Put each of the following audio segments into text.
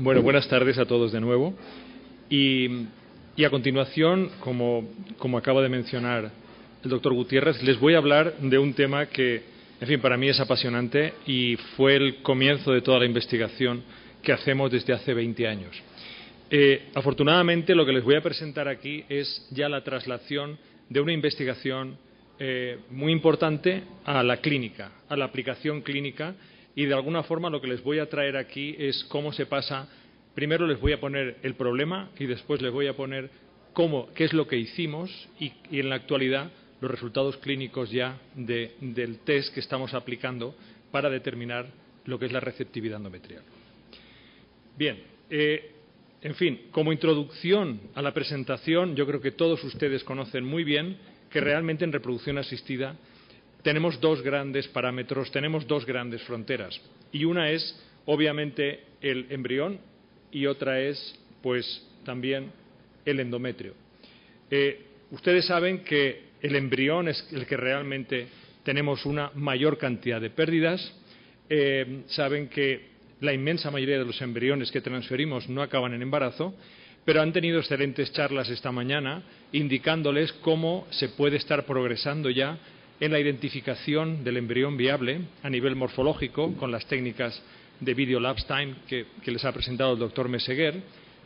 Bueno, buenas tardes a todos de nuevo. Y a continuación, como acaba de mencionar el doctor Gutiérrez, les voy a hablar de un tema que, en fin, para mí es apasionante y fue el comienzo de toda la investigación que hacemos desde hace 20 años. Afortunadamente, lo que les voy a presentar aquí es ya la traslación de una investigación muy importante a la clínica, a la aplicación clínica, y de alguna forma lo que les voy a traer aquí es cómo se pasa. Primero les voy a poner el problema y después les voy a poner qué es lo que hicimos y en la actualidad los resultados clínicos ya del test que estamos aplicando para determinar lo que es la receptividad endometrial. Bien, en fin, como introducción a la presentación, yo creo que todos ustedes conocen muy bien que realmente en reproducción asistida tenemos dos grandes parámetros, tenemos dos grandes fronteras. Y una es, obviamente, el embrión y otra es, pues, también el endometrio. Ustedes saben que el embrión es el que realmente tenemos una mayor cantidad de pérdidas. Saben que la inmensa mayoría de los embriones que transferimos no acaban en embarazo, pero han tenido excelentes charlas esta mañana indicándoles cómo se puede estar progresando ya en la identificación del embrión viable a nivel morfológico con las técnicas de Video Elapsed Time que les ha presentado el doctor Meseguer.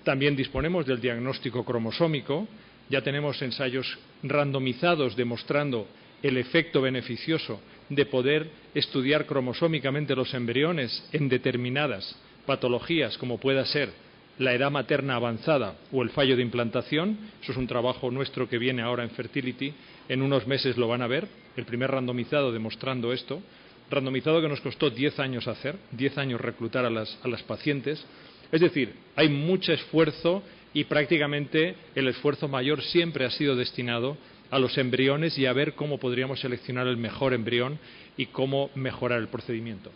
También disponemos del diagnóstico cromosómico. Ya tenemos ensayos randomizados demostrando el efecto beneficioso de poder estudiar cromosómicamente los embriones en determinadas patologías, como pueda ser la edad materna avanzada o el fallo de implantación. Eso es un trabajo nuestro que viene ahora en Fertility. En unos meses lo van a ver, el primer randomizado demostrando esto. Randomizado que nos costó 10 años hacer, 10 años reclutar a las pacientes. Es decir, hay mucho esfuerzo y prácticamente el esfuerzo mayor siempre ha sido destinado a los embriones y a ver cómo podríamos seleccionar el mejor embrión y cómo mejorar el procedimiento.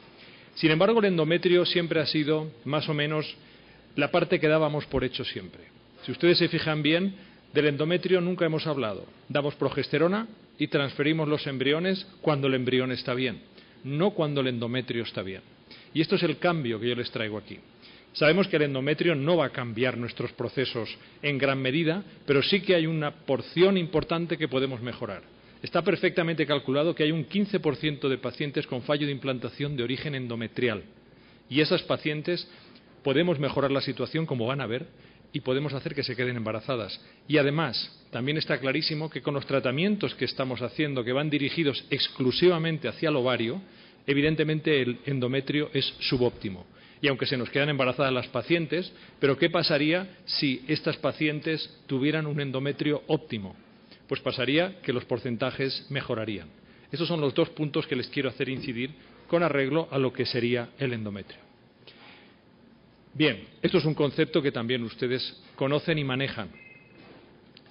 Sin embargo, el endometrio siempre ha sido más o menos la parte que dábamos por hecho siempre. Si ustedes se fijan bien, del endometrio nunca hemos hablado. Damos progesterona y transferimos los embriones cuando el embrión está bien, no cuando el endometrio está bien. Y esto es el cambio que yo les traigo aquí. Sabemos que el endometrio no va a cambiar nuestros procesos en gran medida, pero sí que hay una porción importante que podemos mejorar. Está perfectamente calculado que hay un 15% de pacientes con fallo de implantación de origen endometrial. Y esas pacientes podemos mejorar la situación, como van a ver, y podemos hacer que se queden embarazadas. Y además, también está clarísimo que con los tratamientos que estamos haciendo, que van dirigidos exclusivamente hacia el ovario, evidentemente el endometrio es subóptimo. Y aunque se nos quedan embarazadas las pacientes, pero ¿qué pasaría si estas pacientes tuvieran un endometrio óptimo? Pues pasaría que los porcentajes mejorarían. Estos son los dos puntos que les quiero hacer incidir con arreglo a lo que sería el endometrio. Bien, esto es un concepto que también ustedes conocen y manejan.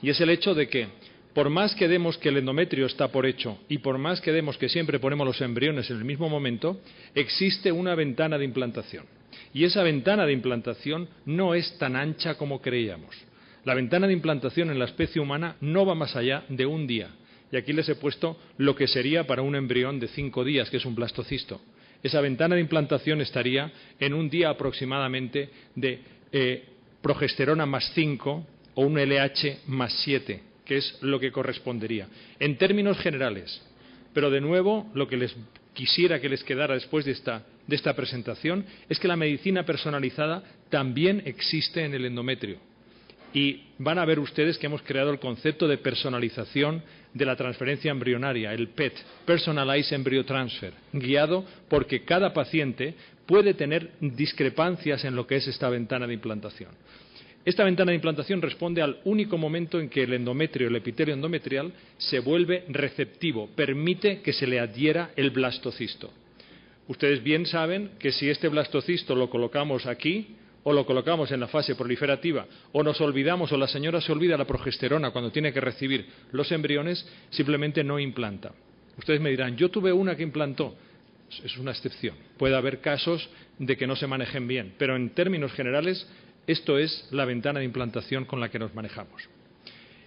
Y es el hecho de que, por más que demos que el endometrio está por hecho y por más que demos que siempre ponemos los embriones en el mismo momento, existe una ventana de implantación. Y esa ventana de implantación no es tan ancha como creíamos. La ventana de implantación en la especie humana no va más allá de un día. Y aquí les he puesto lo que sería para un embrión de 5 días, que es un blastocisto. Esa ventana de implantación estaría en un día aproximadamente de progesterona más 5 o un LH más 7, que es lo que correspondería. En términos generales, pero de nuevo lo que les quisiera que les quedara después de esta presentación es que la medicina personalizada también existe en el endometrio. Y van a ver ustedes que hemos creado el concepto de personalización de la transferencia embrionaria, el PET, Personalized Embryo Transfer, guiado porque cada paciente puede tener discrepancias en lo que es esta ventana de implantación. Esta ventana de implantación responde al único momento en que el endometrio, el epitelio endometrial, se vuelve receptivo, permite que se le adhiera el blastocisto. Ustedes bien saben que si este blastocisto lo colocamos aquí, o lo colocamos en la fase proliferativa, o nos olvidamos, o la señora se olvida la progesterona cuando tiene que recibir los embriones, simplemente no implanta. Ustedes me dirán, yo tuve una que implantó. Es una excepción. Puede haber casos de que no se manejen bien, pero en términos generales, esto es la ventana de implantación con la que nos manejamos.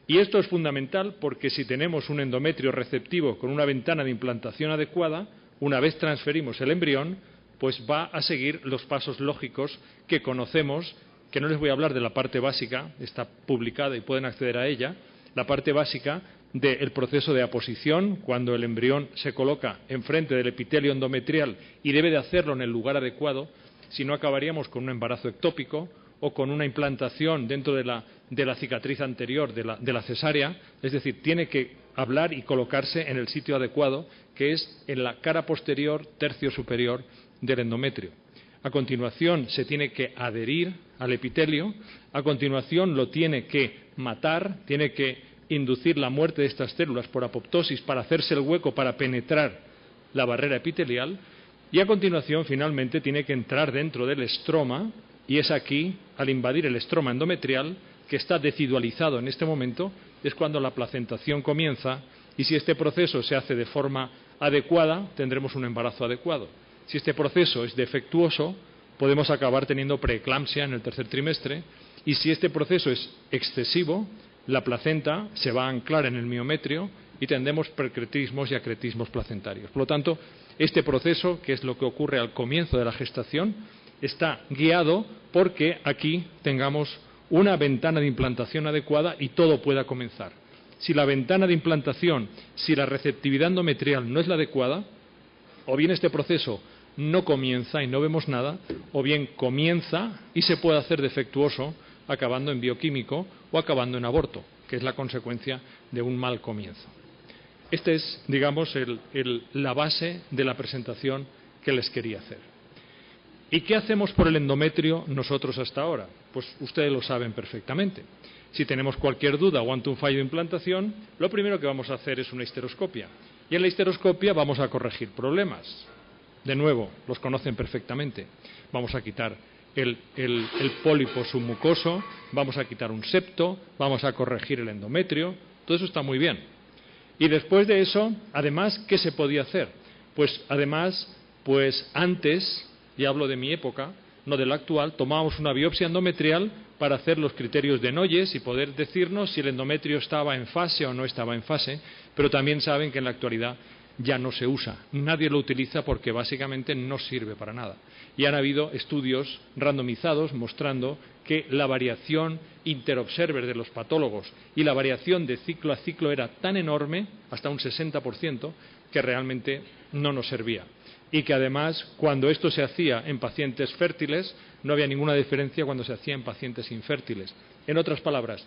Y esto es fundamental porque si tenemos un endometrio receptivo con una ventana de implantación adecuada, una vez transferimos el embrión, pues va a seguir los pasos lógicos que conocemos, que no les voy a hablar de la parte básica, está publicada y pueden acceder a ella, la parte básica del proceso de aposición, cuando el embrión se coloca enfrente del epitelio endometrial y debe de hacerlo en el lugar adecuado, si no acabaríamos con un embarazo ectópico o con una implantación dentro de la cicatriz anterior de la cesárea, es decir, tiene que hablar y colocarse en el sitio adecuado, que es en la cara posterior, tercio superior del endometrio. A continuación se tiene que adherir al epitelio, a continuación lo tiene que matar, tiene que inducir la muerte de estas células por apoptosis para hacerse el hueco para penetrar la barrera epitelial y a continuación finalmente tiene que entrar dentro del estroma y es aquí, al invadir el estroma endometrial, que está decidualizado en este momento, es cuando la placentación comienza y si este proceso se hace de forma adecuada tendremos un embarazo adecuado. Si este proceso es defectuoso, podemos acabar teniendo preeclampsia en el tercer trimestre y si este proceso es excesivo, la placenta se va a anclar en el miometrio y tendremos precretismos y acretismos placentarios. Por lo tanto, este proceso, que es lo que ocurre al comienzo de la gestación, está guiado porque aquí tengamos una ventana de implantación adecuada y todo pueda comenzar. Si la ventana de implantación, si la receptividad endometrial no es la adecuada, o bien este proceso no comienza y no vemos nada, o bien comienza y se puede hacer defectuoso, acabando en bioquímico o acabando en aborto, que es la consecuencia de un mal comienzo. Esta es, digamos, la base de la presentación que les quería hacer. ¿Y qué hacemos por el endometrio nosotros hasta ahora? Pues ustedes lo saben perfectamente. Si tenemos cualquier duda o ante un fallo de implantación, lo primero que vamos a hacer es una histeroscopia. Y en la histeroscopia vamos a corregir problemas. De nuevo, los conocen perfectamente. Vamos a quitar el pólipo submucoso, vamos a quitar un septo, vamos a corregir el endometrio. Todo eso está muy bien. Y después de eso, además, ¿qué se podía hacer? Pues además, antes, y hablo de mi época, no de la actual, tomábamos una biopsia endometrial para hacer los criterios de Noyes y poder decirnos si el endometrio estaba en fase o no estaba en fase, pero también saben que en la actualidad ya no se usa. Nadie lo utiliza porque básicamente no sirve para nada. Y han habido estudios randomizados mostrando que la variación interobserver de los patólogos y la variación de ciclo a ciclo era tan enorme, hasta un 60%, que realmente no nos servía. Y que además, cuando esto se hacía en pacientes fértiles, no había ninguna diferencia cuando se hacía en pacientes infértiles. En otras palabras,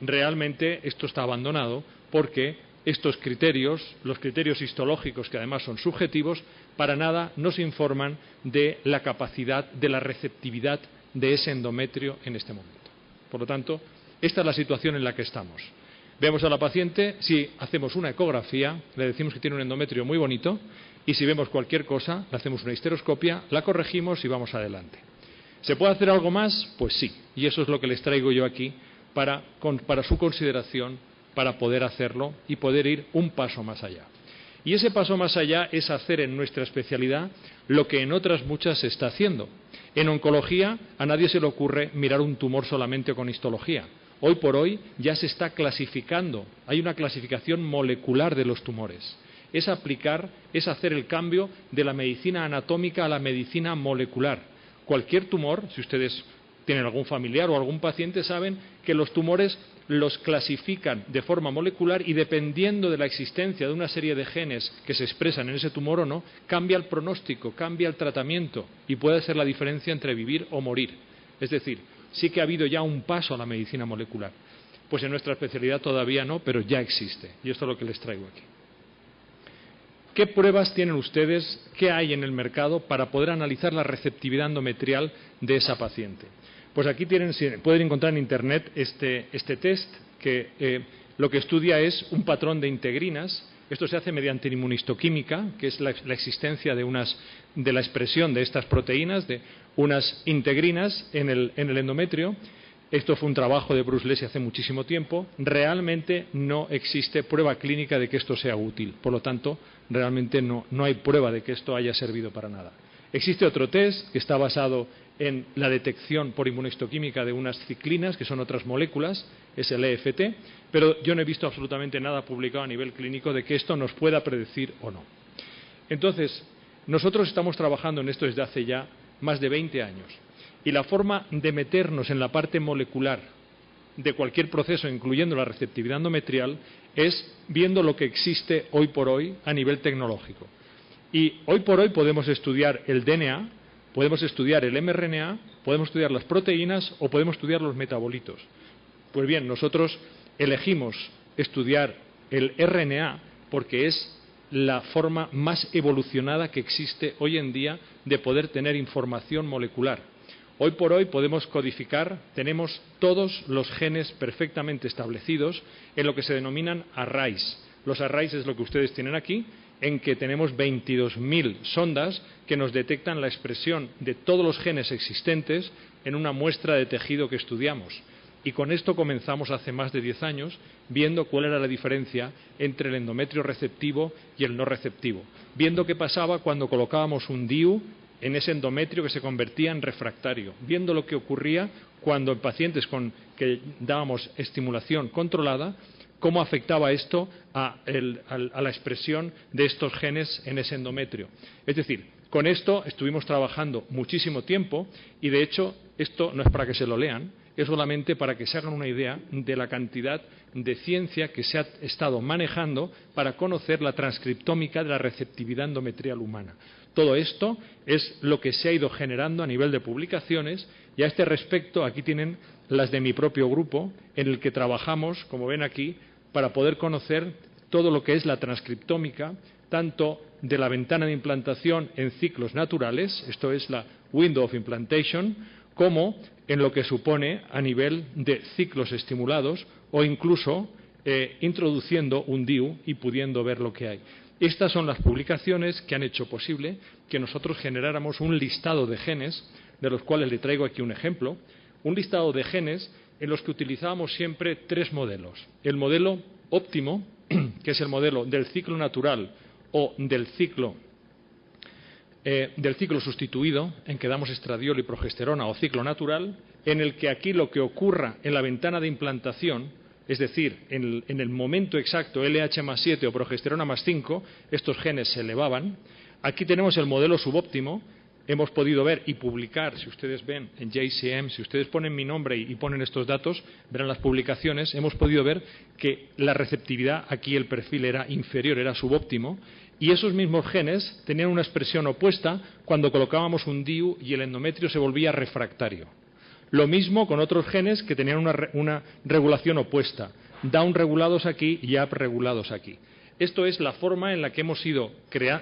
realmente esto está abandonado porque estos criterios, los criterios histológicos, que además son subjetivos, para nada nos informan de la capacidad, de la receptividad de ese endometrio en este momento. Por lo tanto, esta es la situación en la que estamos. Vemos a la paciente, si hacemos una ecografía, le decimos que tiene un endometrio muy bonito, y si vemos cualquier cosa, le hacemos una histeroscopia, la corregimos y vamos adelante. ¿Se puede hacer algo más? Pues sí, y eso es lo que les traigo yo aquí para su consideración, para poder hacerlo y poder ir un paso más allá. Y ese paso más allá es hacer en nuestra especialidad lo que en otras muchas se está haciendo. En oncología a nadie se le ocurre mirar un tumor solamente con histología. Hoy por hoy ya se está clasificando, hay una clasificación molecular de los tumores. Es hacer el cambio de la medicina anatómica a la medicina molecular. Cualquier tumor, si ustedes tienen algún familiar o algún paciente, saben que los tumores los clasifican de forma molecular y dependiendo de la existencia de una serie de genes que se expresan en ese tumor o no, cambia el pronóstico, cambia el tratamiento y puede ser la diferencia entre vivir o morir. Es decir, sí que ha habido ya un paso a la medicina molecular. Pues en nuestra especialidad todavía no, pero ya existe. Y esto es lo que les traigo aquí. ¿Qué pruebas tienen ustedes, qué hay en el mercado para poder analizar la receptividad endometrial de esa paciente? Pues aquí pueden encontrar en Internet este test que lo que estudia es un patrón de integrinas. Esto se hace mediante inmunistoquímica, que es la existencia de la expresión de estas proteínas, de unas integrinas en el endometrio. Esto fue un trabajo de Bruce Leslie hace muchísimo tiempo. Realmente no existe prueba clínica de que esto sea útil. Por lo tanto, realmente no hay prueba de que esto haya servido para nada. Existe otro test que está basado en la detección por inmunistoquímica de unas ciclinas, que son otras moléculas, es el EFT, pero yo no he visto absolutamente nada publicado a nivel clínico de que esto nos pueda predecir o no. Entonces, nosotros estamos trabajando en esto desde hace ya más de 20 años. Y la forma de meternos en la parte molecular de cualquier proceso, incluyendo la receptividad endometrial, es viendo lo que existe hoy por hoy a nivel tecnológico. Y hoy por hoy podemos estudiar el DNA, podemos estudiar el mRNA, podemos estudiar las proteínas o podemos estudiar los metabolitos. Pues bien, nosotros elegimos estudiar el RNA porque es la forma más evolucionada que existe hoy en día de poder tener información molecular. Hoy por hoy podemos codificar, tenemos todos los genes perfectamente establecidos en lo que se denominan arrays. Los arrays es lo que ustedes tienen aquí, en que tenemos 22.000 sondas que nos detectan la expresión de todos los genes existentes en una muestra de tejido que estudiamos. Y con esto comenzamos hace más de 10 años viendo cuál era la diferencia entre el endometrio receptivo y el no receptivo, viendo qué pasaba cuando colocábamos un DIU en ese endometrio que se convertía en refractario, viendo lo que ocurría cuando en pacientes con que dábamos estimulación controlada, cómo afectaba esto a la expresión de estos genes en ese endometrio. Es decir, con esto estuvimos trabajando muchísimo tiempo y, de hecho, esto no es para que se lo lean, es solamente para que se hagan una idea de la cantidad de ciencia que se ha estado manejando para conocer la transcriptómica de la receptividad endometrial humana. Todo esto es lo que se ha ido generando a nivel de publicaciones y a este respecto aquí tienen las de mi propio grupo en el que trabajamos, como ven aquí, para poder conocer todo lo que es la transcriptómica, tanto de la ventana de implantación en ciclos naturales, esto es la window of implantation, como en lo que supone a nivel de ciclos estimulados o incluso introduciendo un DIU y pudiendo ver lo que hay. Estas son las publicaciones que han hecho posible que nosotros generáramos un listado de genes, de los cuales le traigo aquí un ejemplo, un listado de genes en los que utilizábamos siempre 3 modelos. El modelo óptimo, que es el modelo del ciclo natural o del ciclo sustituido, en que damos estradiol y progesterona, o ciclo natural, en el que aquí lo que ocurra en la ventana de implantación, es decir, en el momento exacto LH+7 o progesterona +5, estos genes se elevaban. Aquí tenemos el modelo subóptimo. Hemos podido ver y publicar, si ustedes ven en JCM, si ustedes ponen mi nombre y ponen estos datos, verán las publicaciones, hemos podido ver que la receptividad, aquí el perfil era inferior, era subóptimo, y esos mismos genes tenían una expresión opuesta cuando colocábamos un DIU y el endometrio se volvía refractario. Lo mismo con otros genes que tenían una regulación opuesta, down regulados aquí y up regulados aquí. Esto es la forma en la que hemos ido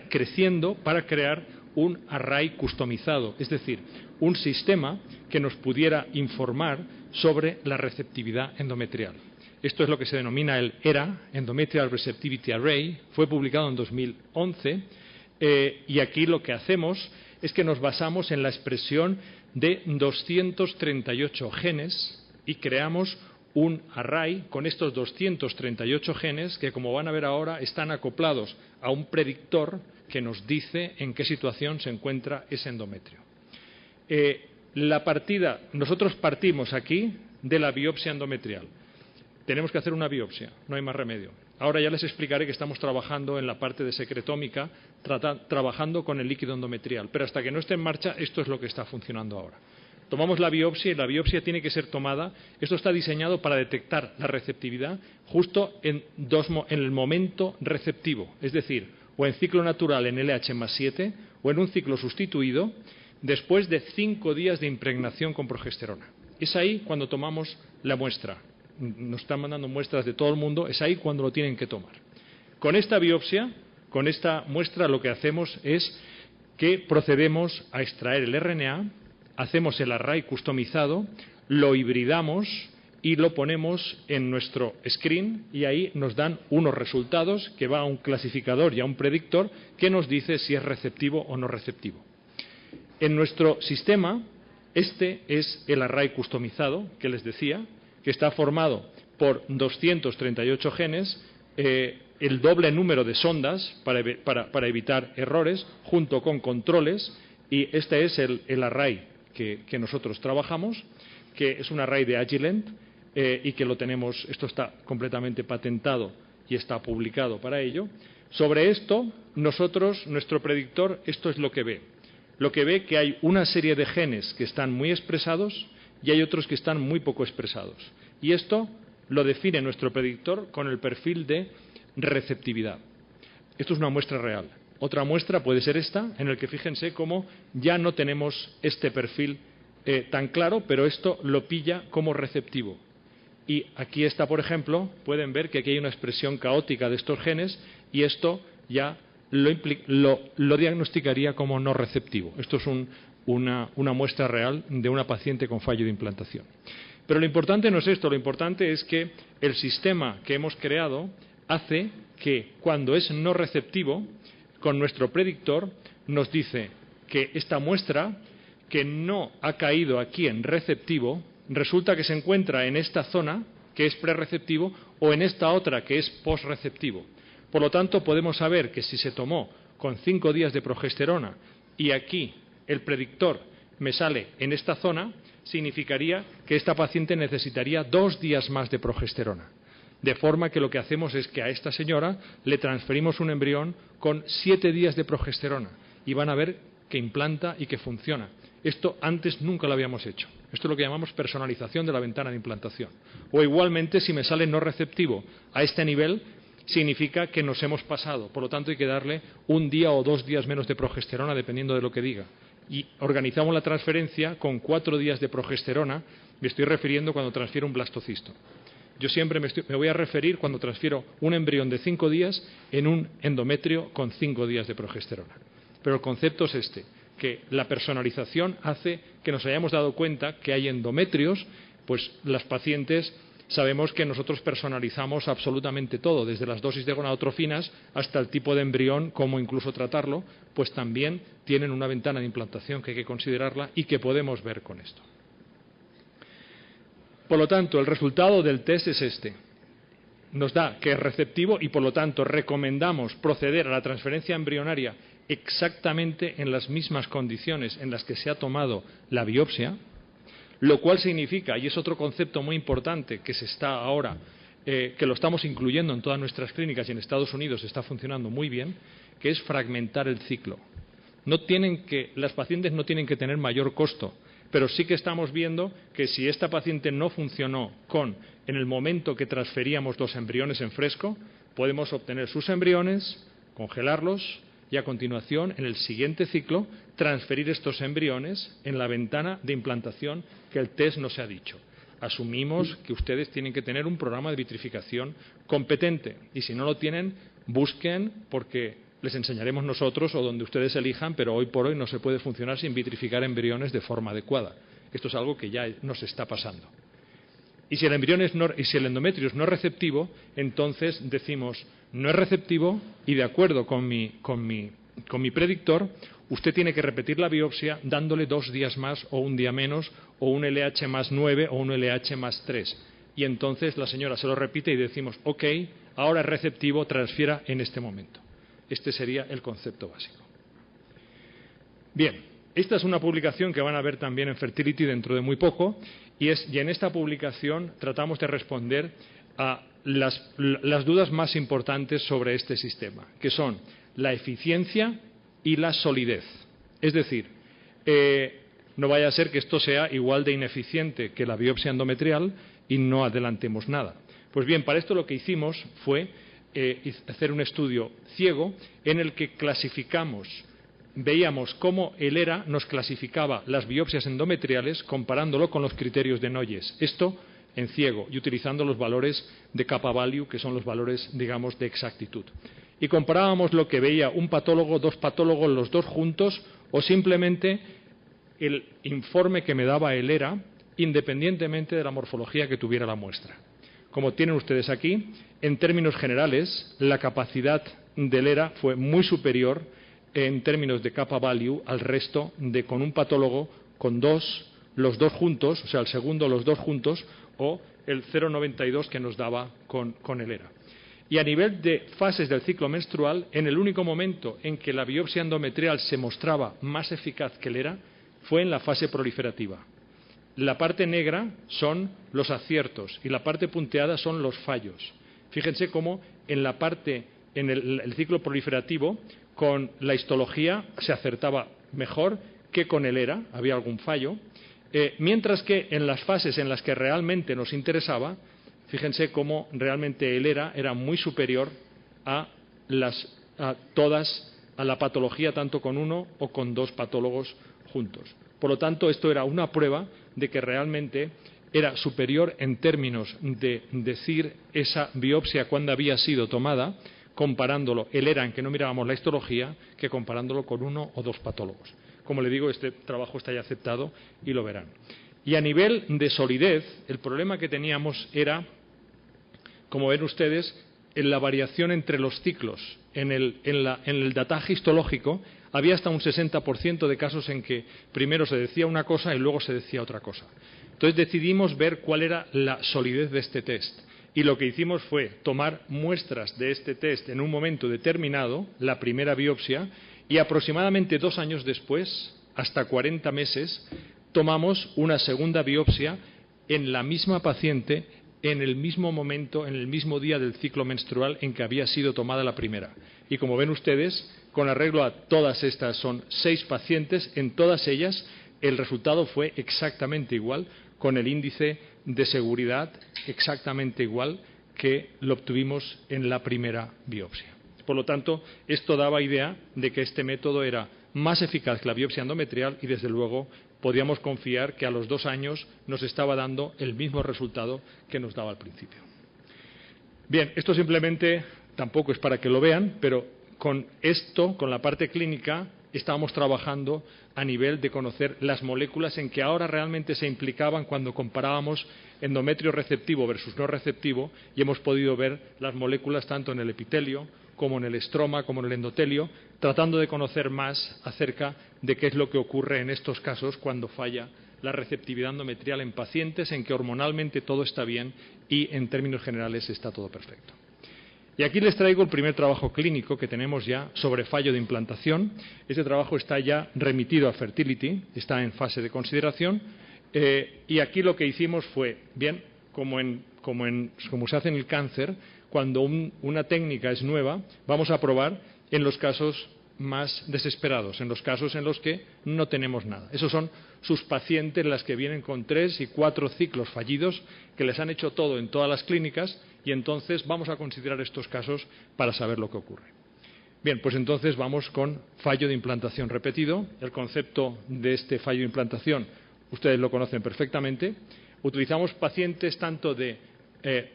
creciendo para crear un array customizado, es decir, un sistema que nos pudiera informar sobre la receptividad endometrial. Esto es lo que se denomina el ERA, Endometrial Receptivity Array, fue publicado en 2011 y aquí lo que hacemos es que nos basamos en la expresión de 238 genes y creamos un array con estos 238 genes que, como van a ver ahora, están acoplados a un predictor que nos dice en qué situación se encuentra ese endometrio. Nosotros partimos aquí de la biopsia endometrial. Tenemos que hacer una biopsia, no hay más remedio. Ahora ya les explicaré que estamos trabajando en la parte de secretómica, trabajando con el líquido endometrial, pero hasta que no esté en marcha, esto es lo que está funcionando ahora. Tomamos la biopsia y la biopsia tiene que ser tomada. Esto está diseñado para detectar la receptividad justo en el momento receptivo, es decir, o en ciclo natural en LH+7 o en un ciclo sustituido después de 5 días de impregnación con progesterona. Es ahí cuando tomamos la muestra. Nos están mandando muestras de todo el mundo, es ahí cuando lo tienen que tomar. Con esta biopsia, con esta muestra, lo que hacemos es que procedemos a extraer el RNA, hacemos el array customizado, lo hibridamos y lo ponemos en nuestro screen y ahí nos dan unos resultados que va a un clasificador y a un predictor que nos dice si es receptivo o no receptivo. En nuestro sistema, este es el array customizado que les decía, que está formado por 238 genes, el doble número de sondas para evitar errores, junto con controles, y este es el array que nosotros trabajamos, que es un array de Agilent, y que lo tenemos, esto está completamente patentado y está publicado para ello. Sobre esto, nuestro predictor, esto es lo que ve. Lo que ve que hay una serie de genes que están muy expresados y hay otros que están muy poco expresados. Y esto lo define nuestro predictor con el perfil de receptividad. Esto es una muestra real. Otra muestra puede ser esta, en el que fíjense cómo ya no tenemos este perfil tan claro, pero esto lo pilla como receptivo. Y aquí está, por ejemplo, pueden ver que aquí hay una expresión caótica de estos genes y esto ya lo diagnosticaría como no receptivo. Esto es una muestra real de una paciente con fallo de implantación. Pero lo importante no es esto, lo importante es que el sistema que hemos creado hace que cuando es no receptivo, con nuestro predictor nos dice que esta muestra, que no ha caído aquí en receptivo, resulta que se encuentra en esta zona, que es prerreceptivo, o en esta otra, que es posreceptivo. Por lo tanto, podemos saber que si se tomó con 5 días de progesterona y aquí el predictor me sale en esta zona, significaría que esta paciente necesitaría 2 días más de progesterona. De forma que lo que hacemos es que a esta señora le transferimos un embrión con 7 días de progesterona y van a ver que implanta y que funciona. Esto antes nunca lo habíamos hecho. Esto es lo que llamamos personalización de la ventana de implantación. O igualmente, si me sale no receptivo a este nivel, significa que nos hemos pasado. Por lo tanto, hay que darle 1 día o 2 días menos de progesterona, dependiendo de lo que diga. Y organizamos la transferencia con 4 días de progesterona. Me estoy refiriendo cuando transfiero un blastocisto. Yo siempre me voy a referir cuando transfiero un embrión de 5 días en un endometrio con 5 días de progesterona. Pero el concepto es este, que la personalización hace que nos hayamos dado cuenta que hay endometrios, pues las pacientes sabemos que nosotros personalizamos absolutamente todo, desde las dosis de gonadotrofinas hasta el tipo de embrión, cómo incluso tratarlo, pues también tienen una ventana de implantación que hay que considerarla y que podemos ver con esto. Por lo tanto, el resultado del test es este. Nos da que es receptivo y, por lo tanto, recomendamos proceder a la transferencia embrionaria exactamente en las mismas condiciones en las que se ha tomado la biopsia, lo cual significa, y es otro concepto muy importante que se está ahora, que lo estamos incluyendo en todas nuestras clínicas y en Estados Unidos está funcionando muy bien, que es fragmentar el ciclo. Las pacientes no tienen que tener mayor costo, pero sí que estamos viendo que si esta paciente no funcionó en el momento que transferíamos los embriones en fresco, podemos obtener sus embriones, congelarlos y a continuación, en el siguiente ciclo, transferir estos embriones en la ventana de implantación que el test nos ha dicho. Asumimos que ustedes tienen que tener un programa de vitrificación competente y si no lo tienen, busquen porque les enseñaremos nosotros o donde ustedes elijan, pero hoy por hoy no se puede funcionar sin vitrificar embriones de forma adecuada. Esto es algo que ya nos está pasando. Y si el endometrio es no receptivo, entonces decimos no es receptivo y de acuerdo con mi predictor, usted tiene que repetir la biopsia dándole 2 días más o 1 día menos o un LH más 9 o un LH más 3. Y entonces la señora se lo repite y decimos, ok, ahora es receptivo, transfiera en este momento. Este sería el concepto básico. Bien, esta es una publicación que van a ver también en Fertility dentro de muy poco y en esta publicación tratamos de responder a las dudas más importantes sobre este sistema, que son la eficiencia y la solidez. Es decir, no vaya a ser que esto sea igual de ineficiente que la biopsia endometrial y no adelantemos nada. Pues bien, para esto lo que hicimos fue hacer un estudio ciego en el que veíamos cómo el ERA nos clasificaba las biopsias endometriales comparándolo con los criterios de Noyes. Esto en ciego y utilizando los valores de kappa value, que son los valores, digamos, de exactitud. Y comparábamos lo que veía un patólogo, 2 patólogos, los 2 juntos, o simplemente el informe que me daba el ERA, independientemente de la morfología que tuviera la muestra. Como tienen ustedes aquí, en términos generales, la capacidad del ERA fue muy superior en términos de kappa value al resto con un patólogo con los 2 juntos, o sea, el segundo los 2 juntos, o el 0,92 que nos daba con el ERA. Y a nivel de fases del ciclo menstrual, en el único momento en que la biopsia endometrial se mostraba más eficaz que el ERA fue en la fase proliferativa. La parte negra son los aciertos y la parte punteada son los fallos. Fíjense cómo en la parte en el ciclo proliferativo, con la histología se acertaba mejor que con el ERA, había algún fallo, mientras que en las fases en las que realmente nos interesaba, fíjense cómo realmente el ERA era muy superior a la patología tanto con uno o con dos patólogos juntos. Por lo tanto, esto era una prueba de que realmente era superior en términos de decir esa biopsia cuándo había sido tomada, comparándolo, el ERA en que no mirábamos la histología, que comparándolo con uno o dos patólogos. Como le digo, este trabajo está ya aceptado y lo verán. Y a nivel de solidez, el problema que teníamos era, como ven ustedes, en la variación entre los ciclos. En el dataje histológico había hasta un 60% de casos en que primero se decía una cosa y luego se decía otra cosa. Entonces decidimos ver cuál era la solidez de este test. Y lo que hicimos fue tomar muestras de este test en un momento determinado, la primera biopsia, y aproximadamente 2 años después, hasta 40 meses, tomamos una segunda biopsia en la misma paciente, en el mismo momento, en el mismo día del ciclo menstrual en que había sido tomada la primera. Y como ven ustedes, con arreglo a todas estas, son 6 pacientes, en todas ellas el resultado fue exactamente igual, con el índice de seguridad exactamente igual que lo obtuvimos en la primera biopsia. Por lo tanto, esto daba idea de que este método era más eficaz que la biopsia endometrial y, desde luego, podíamos confiar que a los 2 años nos estaba dando el mismo resultado que nos daba al principio. Bien, esto simplemente tampoco es para que lo vean, pero con esto, con la parte clínica, estábamos trabajando a nivel de conocer las moléculas en que ahora realmente se implicaban cuando comparábamos endometrio receptivo versus no receptivo, y hemos podido ver las moléculas tanto en el epitelio como en el estroma, como en el endotelio, tratando de conocer más acerca de qué es lo que ocurre en estos casos cuando falla la receptividad endometrial en pacientes en que hormonalmente todo está bien y en términos generales está todo perfecto. Y aquí les traigo el primer trabajo clínico que tenemos ya sobre fallo de implantación. Este trabajo está ya remitido a Fertility, está en fase de consideración, y aquí lo que hicimos fue, bien, como se hace en el cáncer, cuando una técnica es nueva, vamos a probar en los casos más desesperados, en los casos en los que no tenemos nada. Esos son sus pacientes, las que vienen con 3 y 4 ciclos fallidos, que les han hecho todo en todas las clínicas, y entonces vamos a considerar estos casos para saber lo que ocurre. Bien, pues entonces vamos con fallo de implantación repetido. El concepto de este fallo de implantación ustedes lo conocen perfectamente. Utilizamos pacientes tanto de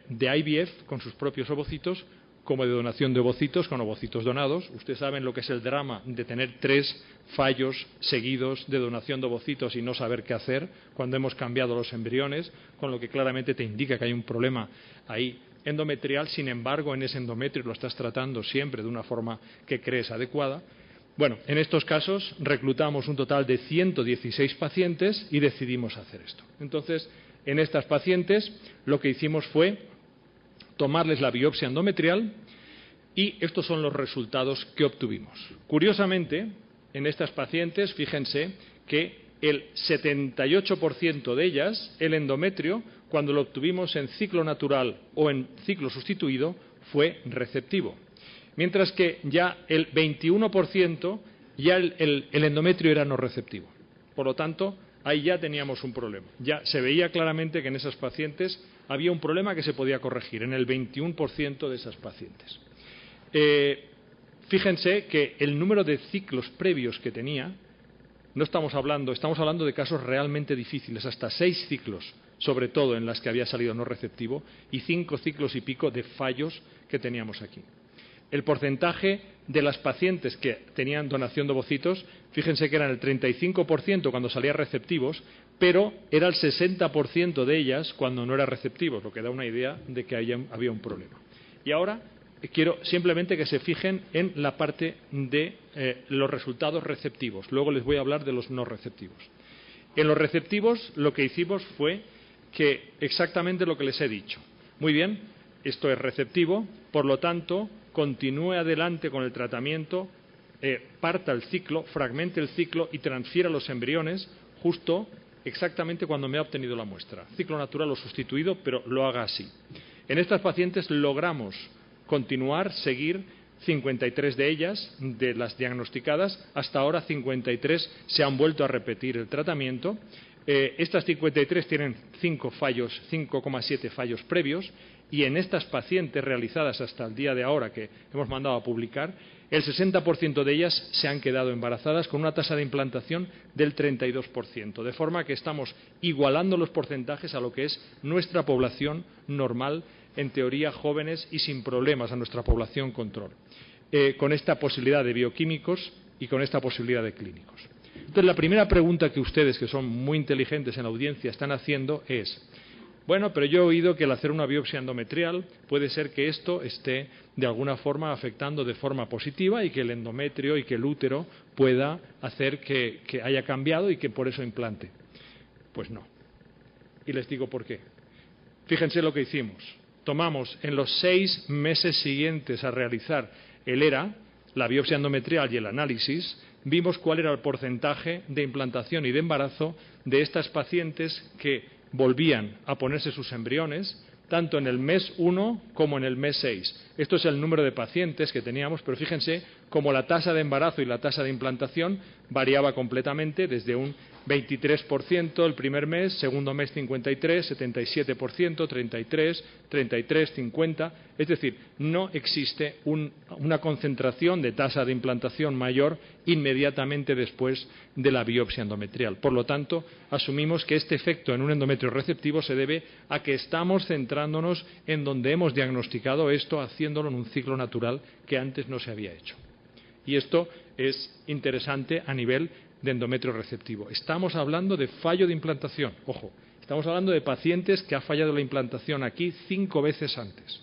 IVF con sus propios ovocitos como de donación de ovocitos con ovocitos donados. Ustedes saben lo que es el drama de tener 3 fallos seguidos de donación de ovocitos y no saber qué hacer cuando hemos cambiado los embriones, con lo que claramente te indica que hay un problema ahí endometrial. Sin embargo, en ese endometrio lo estás tratando siempre de una forma que crees adecuada. Bueno, en estos casos reclutamos un total de 116 pacientes y decidimos hacer esto. Entonces, en estas pacientes lo que hicimos fue tomarles la biopsia endometrial y estos son los resultados que obtuvimos. Curiosamente, en estas pacientes, fíjense que el 78% de ellas, el endometrio, cuando lo obtuvimos en ciclo natural o en ciclo sustituido, fue receptivo. Mientras que ya el 21% ya el endometrio era no receptivo. Por lo tanto, ahí ya teníamos un problema. Ya se veía claramente que en esas pacientes había un problema que se podía corregir, en el 21% de esas pacientes. Fíjense que el número de ciclos previos que tenía, estamos hablando de casos realmente difíciles, hasta 6 ciclos, sobre todo en las que había salido no receptivo, y 5 ciclos y pico de fallos que teníamos aquí. El porcentaje de las pacientes que tenían donación de ovocitos, fíjense que eran el 35% cuando salían receptivos, pero era el 60% de ellas cuando no eran receptivos, lo que da una idea de que había un problema. Y ahora quiero simplemente que se fijen en la parte de los resultados receptivos. Luego les voy a hablar de los no receptivos. En los receptivos lo que hicimos fue que exactamente lo que les he dicho. Muy bien, esto es receptivo, por lo tanto, continúe adelante con el tratamiento, parta el ciclo, fragmente el ciclo y transfiera los embriones justo exactamente cuando me ha obtenido la muestra. Ciclo natural o sustituido, pero lo haga así. En estas pacientes logramos continuar, seguir 53 de ellas, de las diagnosticadas, hasta ahora 53 se han vuelto a repetir el tratamiento. Estas 53 tienen 5,7 fallos previos, y en estas pacientes realizadas hasta el día de ahora, que hemos mandado a publicar, el 60% de ellas se han quedado embarazadas con una tasa de implantación del 32%, de forma que estamos igualando los porcentajes a lo que es nuestra población normal, en teoría jóvenes y sin problemas, a nuestra población control, con esta posibilidad de bioquímicos y con esta posibilidad de clínicos. Entonces, la primera pregunta que ustedes, que son muy inteligentes en la audiencia, están haciendo es: bueno, pero yo he oído que al hacer una biopsia endometrial puede ser que esto esté de alguna forma afectando de forma positiva y que el endometrio y que el útero pueda hacer que haya cambiado y que por eso implante. Pues no. Y les digo por qué. Fíjense lo que hicimos. Tomamos en los 6 meses siguientes a realizar el ERA, la biopsia endometrial y el análisis, vimos cuál era el porcentaje de implantación y de embarazo de estas pacientes que volvían a ponerse sus embriones, tanto en el mes 1 como en el mes 6. Esto es el número de pacientes que teníamos, pero fíjense cómo la tasa de embarazo y la tasa de implantación variaba completamente, desde un 23% el primer mes, segundo mes 53, 77%, 33, 33, 50. Es decir, no existe una concentración de tasa de implantación mayor inmediatamente después de la biopsia endometrial. Por lo tanto, asumimos que este efecto en un endometrio receptivo se debe a que estamos centrándonos en donde hemos diagnosticado esto, haciéndolo en un ciclo natural que antes no se había hecho. Y esto es interesante a nivel de endometrio receptivo. Estamos hablando de fallo de implantación. Ojo, estamos hablando de pacientes que ha fallado la implantación aquí 5 veces antes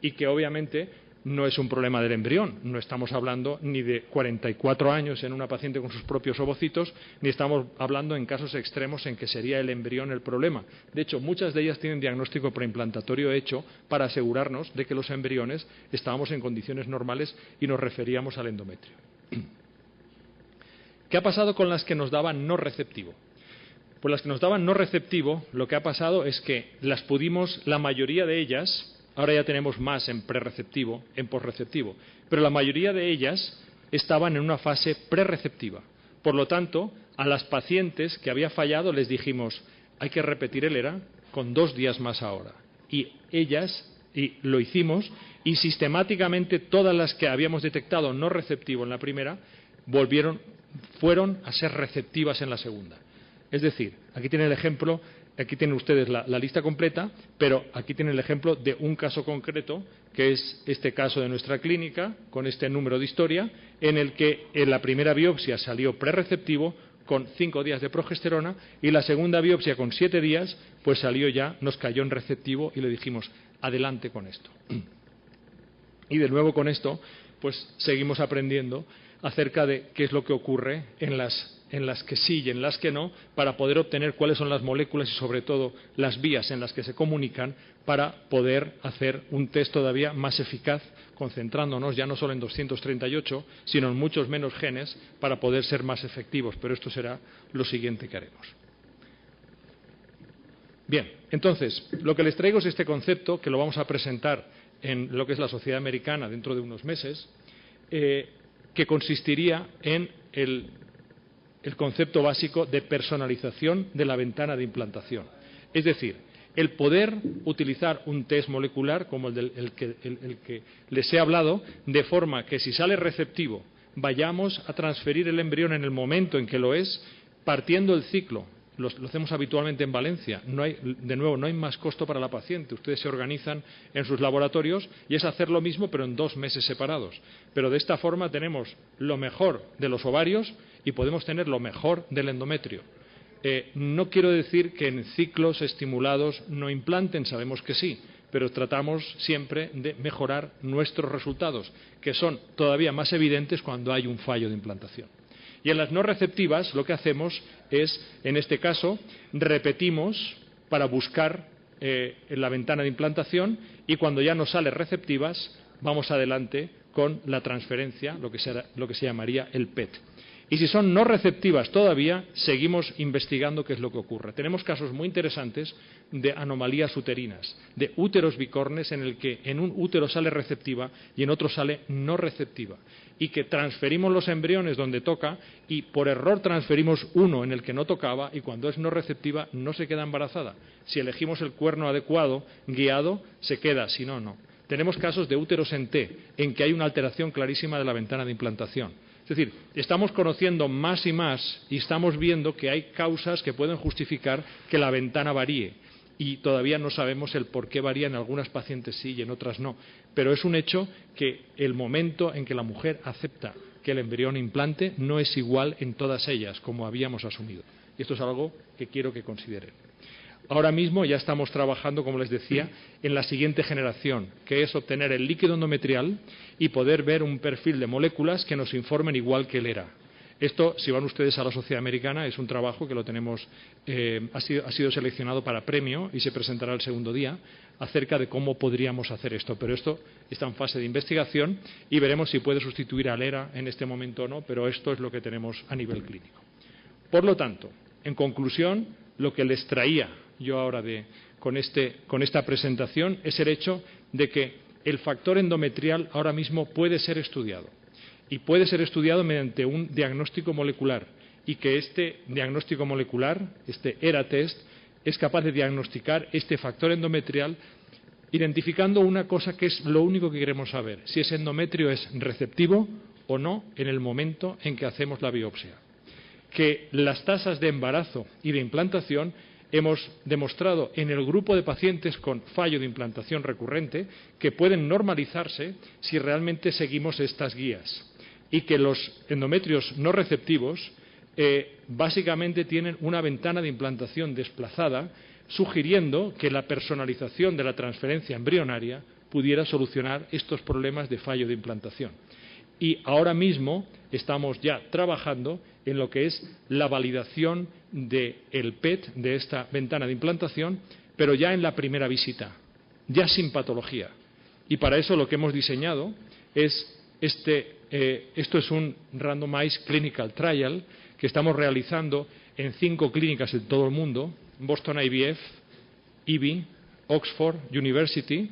y que obviamente no es un problema del embrión. No estamos hablando ni de 44 años en una paciente con sus propios ovocitos, ni estamos hablando en casos extremos en que sería el embrión el problema. De hecho, muchas de ellas tienen diagnóstico preimplantario hecho para asegurarnos de que los embriones estábamos en condiciones normales y nos referíamos al endometrio. ¿Qué ha pasado con las que nos daban no receptivo? Pues las que nos daban no receptivo, lo que ha pasado es que las pudimos, la mayoría de ellas, ahora ya tenemos más en prerreceptivo, en posreceptivo, pero la mayoría de ellas estaban en una fase prerreceptiva. Por lo tanto, a las pacientes que había fallado les dijimos: hay que repetir el ERA con 2 días más ahora. Y lo hicimos, y sistemáticamente todas las que habíamos detectado no receptivo en la primera fueron a ser receptivas en la segunda. Es decir, aquí tienen el ejemplo, aquí tienen ustedes la lista completa, pero aquí tienen el ejemplo de un caso concreto, que es este caso de nuestra clínica, con este número de historia, en el que en la primera biopsia salió prerreceptivo con 5 días de progesterona, y la segunda biopsia con 7 días, pues nos cayó en receptivo, y le dijimos: adelante con esto. Y de nuevo con esto, pues seguimos aprendiendo acerca de qué es lo que ocurre en las que sí y en las que no, para poder obtener cuáles son las moléculas y sobre todo las vías en las que se comunican, para poder hacer un test todavía más eficaz, concentrándonos ya no solo en 238, sino en muchos menos genes, para poder ser más efectivos. Pero esto será lo siguiente que haremos. Bien, entonces, lo que les traigo es este concepto, que lo vamos a presentar en lo que es la Sociedad Americana dentro de unos meses, que consistiría en el concepto básico de personalización de la ventana de implantación. Es decir, el poder utilizar un test molecular como el que les he hablado, de forma que si sale receptivo vayamos a transferir el embrión en el momento en que lo es, partiendo el ciclo. Lo hacemos habitualmente en Valencia. No hay más costo para la paciente. Ustedes se organizan en sus laboratorios y es hacer lo mismo, pero en 2 meses separados. Pero de esta forma tenemos lo mejor de los ovarios y podemos tener lo mejor del endometrio. No quiero decir que en ciclos estimulados no implanten, sabemos que sí, pero tratamos siempre de mejorar nuestros resultados, que son todavía más evidentes cuando hay un fallo de implantación. Y en las no receptivas lo que hacemos es, en este caso, repetimos para buscar en la ventana de implantación, y cuando ya nos sale receptivas, vamos adelante con la transferencia, lo que se llamaría el PET. Y si son no receptivas todavía, seguimos investigando qué es lo que ocurre. Tenemos casos muy interesantes de anomalías uterinas, de úteros bicornes en el que en un útero sale receptiva y en otro sale no receptiva. Y que transferimos los embriones donde toca y por error transferimos uno en el que no tocaba y cuando es no receptiva no se queda embarazada. Si elegimos el cuerno adecuado, guiado, se queda, si no, no. Tenemos casos de úteros en T, en que hay una alteración clarísima de la ventana de implantación. Es decir, estamos conociendo más y más y estamos viendo que hay causas que pueden justificar que la ventana varíe. Y todavía no sabemos el por qué varía en algunas pacientes sí y en otras no. Pero es un hecho que el momento en que la mujer acepta que el embrión implante no es igual en todas ellas, como habíamos asumido. Y esto es algo que quiero que consideren. Ahora mismo ya estamos trabajando, como les decía, en la siguiente generación, que es obtener el líquido endometrial y poder ver un perfil de moléculas que nos informen igual que el ERA. Esto, si van ustedes a la Sociedad Americana, es un trabajo que lo tenemos, ha sido seleccionado para premio y se presentará el segundo día acerca de cómo podríamos hacer esto. Pero esto está en fase de investigación y veremos si puede sustituir al ERA en este momento o no, pero esto es lo que tenemos a nivel clínico. Por lo tanto, en conclusión, lo que les traía yo ahora con esta presentación es el hecho de que el factor endometrial ahora mismo puede ser estudiado y puede ser estudiado mediante un diagnóstico molecular y que este diagnóstico molecular, este ERA-test, es capaz de diagnosticar este factor endometrial identificando una cosa que es lo único que queremos saber, si ese endometrio es receptivo o no en el momento en que hacemos la biopsia. Que las tasas de embarazo y de implantación hemos demostrado en el grupo de pacientes con fallo de implantación recurrente que pueden normalizarse si realmente seguimos estas guías y que los endometrios no receptivos básicamente tienen una ventana de implantación desplazada, sugiriendo que la personalización de la transferencia embrionaria pudiera solucionar estos problemas de fallo de implantación. Y ahora mismo estamos ya trabajando en lo que es la validación del PET, de esta ventana de implantación, pero ya en la primera visita, ya sin patología. Y para eso lo que hemos diseñado es esto es un randomized clinical trial que estamos realizando en 5 clínicas en todo el mundo, Boston IVF, IBI, Oxford University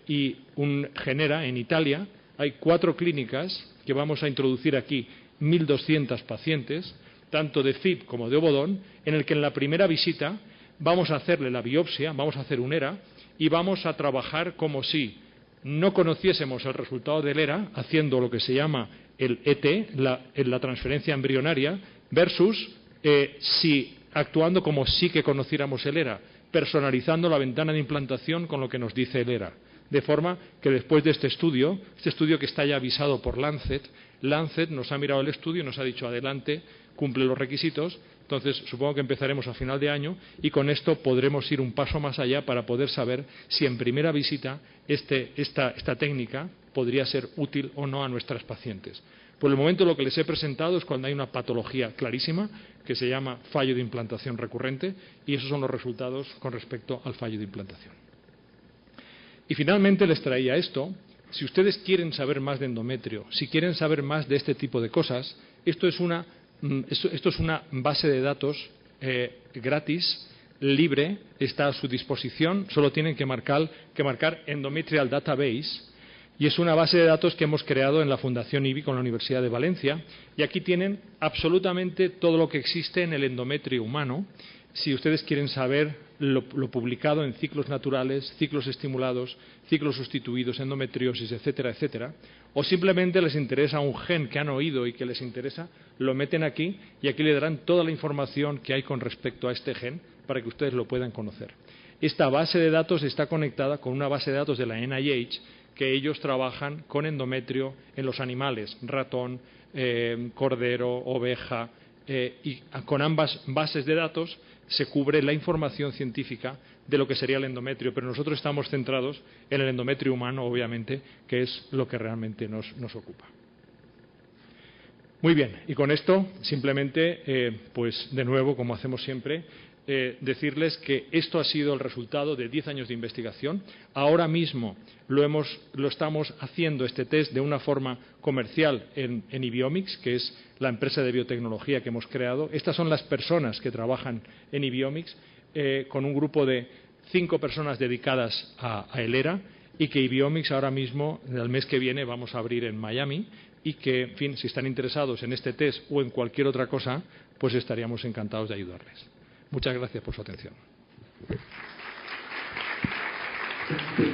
y un Genera en Italia. Hay 4 clínicas que vamos a introducir aquí, 1.200 pacientes, tanto de FIP como de ovodón, en el que en la primera visita vamos a hacerle la biopsia, vamos a hacer un ERA y vamos a trabajar como si no conociésemos el resultado del ERA, haciendo lo que se llama el ET, la transferencia embrionaria, versus si actuando como si que conociéramos el ERA, personalizando la ventana de implantación con lo que nos dice el ERA. De forma que después de este estudio que está ya avisado por Lancet nos ha mirado el estudio y nos ha dicho adelante, cumple los requisitos, entonces supongo que empezaremos a final de año y con esto podremos ir un paso más allá para poder saber si en primera visita esta técnica podría ser útil o no a nuestras pacientes. Por el momento lo que les he presentado es cuando hay una patología clarísima que se llama fallo de implantación recurrente y esos son los resultados con respecto al fallo de implantación. Y finalmente les traía esto. Si ustedes quieren saber más de endometrio, si quieren saber más de este tipo de cosas, esto es una base de datos gratis, libre, está a su disposición, solo tienen que marcar Endometrial Database y es una base de datos que hemos creado en la Fundación IBI con la Universidad de Valencia y aquí tienen absolutamente todo lo que existe en el endometrio humano. Si ustedes quieren saber lo publicado en ciclos naturales, ciclos estimulados, ciclos sustituidos, endometriosis, etcétera, etcétera, o simplemente les interesa un gen que han oído y que les interesa, lo meten aquí y aquí le darán toda la información que hay con respecto a este gen para que ustedes lo puedan conocer. Esta base de datos está conectada con una base de datos de la NIH que ellos trabajan con endometrio en los animales, ratón, cordero, oveja, y con ambas bases de datos se cubre la información científica de lo que sería el endometrio, pero nosotros estamos centrados en el endometrio humano, obviamente, que es lo que realmente nos ocupa. Muy bien, y con esto simplemente, pues de nuevo, como hacemos siempre, decirles que esto ha sido el resultado de 10 años de investigación. Ahora mismo lo estamos haciendo, este test, de una forma comercial en Ibiomics, que es la empresa de biotecnología que hemos creado. Estas son las personas que trabajan en Ibiomics, con un grupo de 5 personas dedicadas a ELERA, y que Ibiomics ahora mismo, el mes que viene, vamos a abrir en Miami, y que, en fin, si están interesados en este test o en cualquier otra cosa, pues estaríamos encantados de ayudarles. Muchas gracias por su atención.